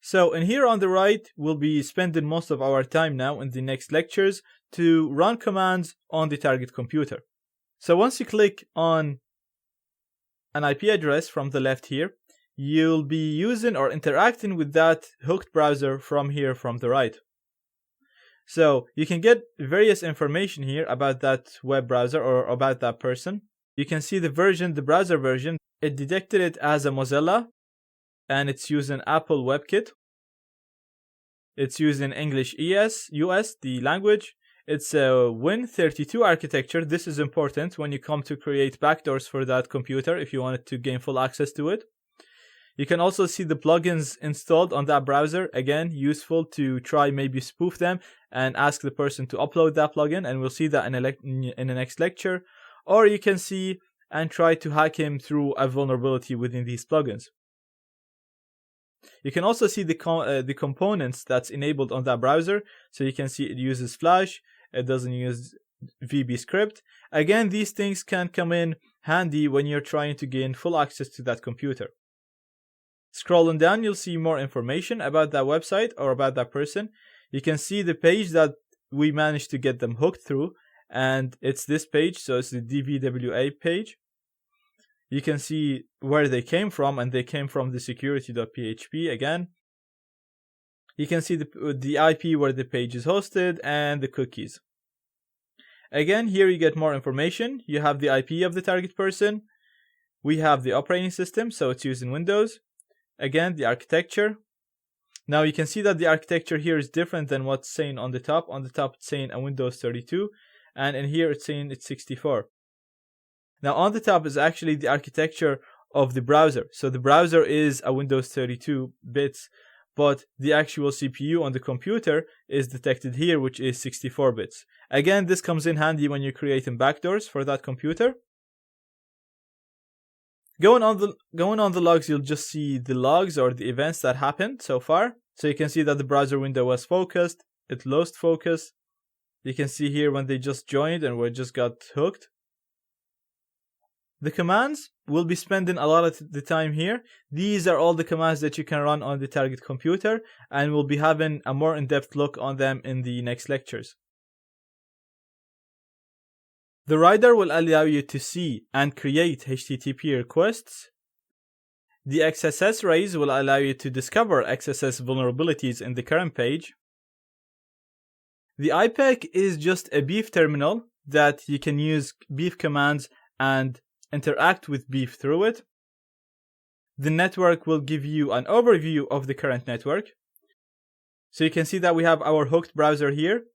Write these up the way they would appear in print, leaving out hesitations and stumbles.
So in here on the right, we'll be spending most of our time now in the next lectures to run commands on the target computer. So once you click on an IP address from the left here, you'll be using or interacting with that hooked browser from here from the right. So you can get various information here about that web browser or about that person. You can see the version, the browser version. It detected it as a Mozilla, and it's using Apple WebKit. It's using English US, the language. It's a Win32 architecture. This is important when you come to create backdoors for that computer if you wanted to gain full access to it. You can also see the plugins installed on that browser. Again, useful to try maybe spoof them and ask the person to upload that plugin, and we'll see that in the next lecture. Or you can see and try to hack him through a vulnerability within these plugins. You can also see the components that's enabled on that browser. So you can see it uses Flash, it doesn't use VBScript. Again, these things can come in handy when you're trying to gain full access to that computer. Scrolling down, you'll see more information about that website or about that person. You can see the page that we managed to get them hooked through, and it's this page, so it's the DVWA page. You can see where they came from, and they came from the security.php again. You can see the IP where the page is hosted and the cookies. Again, here you get more information. You have the IP of the target person. We have the operating system, so it's using Windows. Again, the architecture. Now you can see that the architecture here is different than what's saying on the top. On the top it's saying a Windows 32, and in here it's saying it's 64. Now on the top is actually the architecture of the browser. So the browser is a Windows 32 bits, but the actual CPU on the computer is detected here, which is 64 bits. Again, this comes in handy when you're creating backdoors for that computer. Going on the logs, you'll just see the logs or the events that happened so far. So you can see that the browser window was focused, it lost focus. You can see here when they just joined and we just got hooked. The commands, we'll be spending a lot of the time here. These are all the commands that you can run on the target computer, and we'll be having a more in-depth look on them in the next lectures. The Rider will allow you to see and create HTTP requests. The XSS Raise will allow you to discover XSS vulnerabilities in the current page. The IPEC is just a Beef terminal that you can use Beef commands and interact with Beef through it. The network will give you an overview of the current network. So you can see that we have our hooked browser here.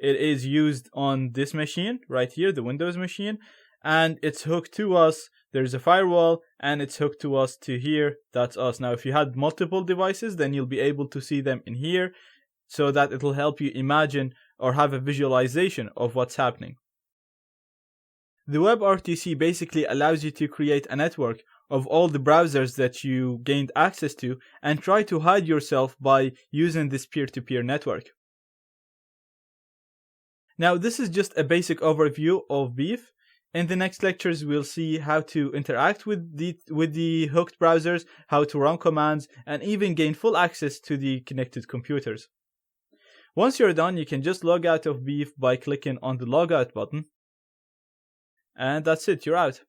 It is used on this machine right here, the Windows machine, and it's hooked to us. There's a firewall, and it's hooked to us to here. That's us. Now, if you had multiple devices, then you'll be able to see them in here so that it'll help you imagine or have a visualization of what's happening. The WebRTC basically allows you to create a network of all the browsers that you gained access to and try to hide yourself by using this peer-to-peer network. Now, this is just a basic overview of Beef. In the next lectures, we'll see how to interact with the hooked browsers, how to run commands, and even gain full access to the connected computers. Once you're done, you can just log out of Beef by clicking on the logout button. And that's it, you're out.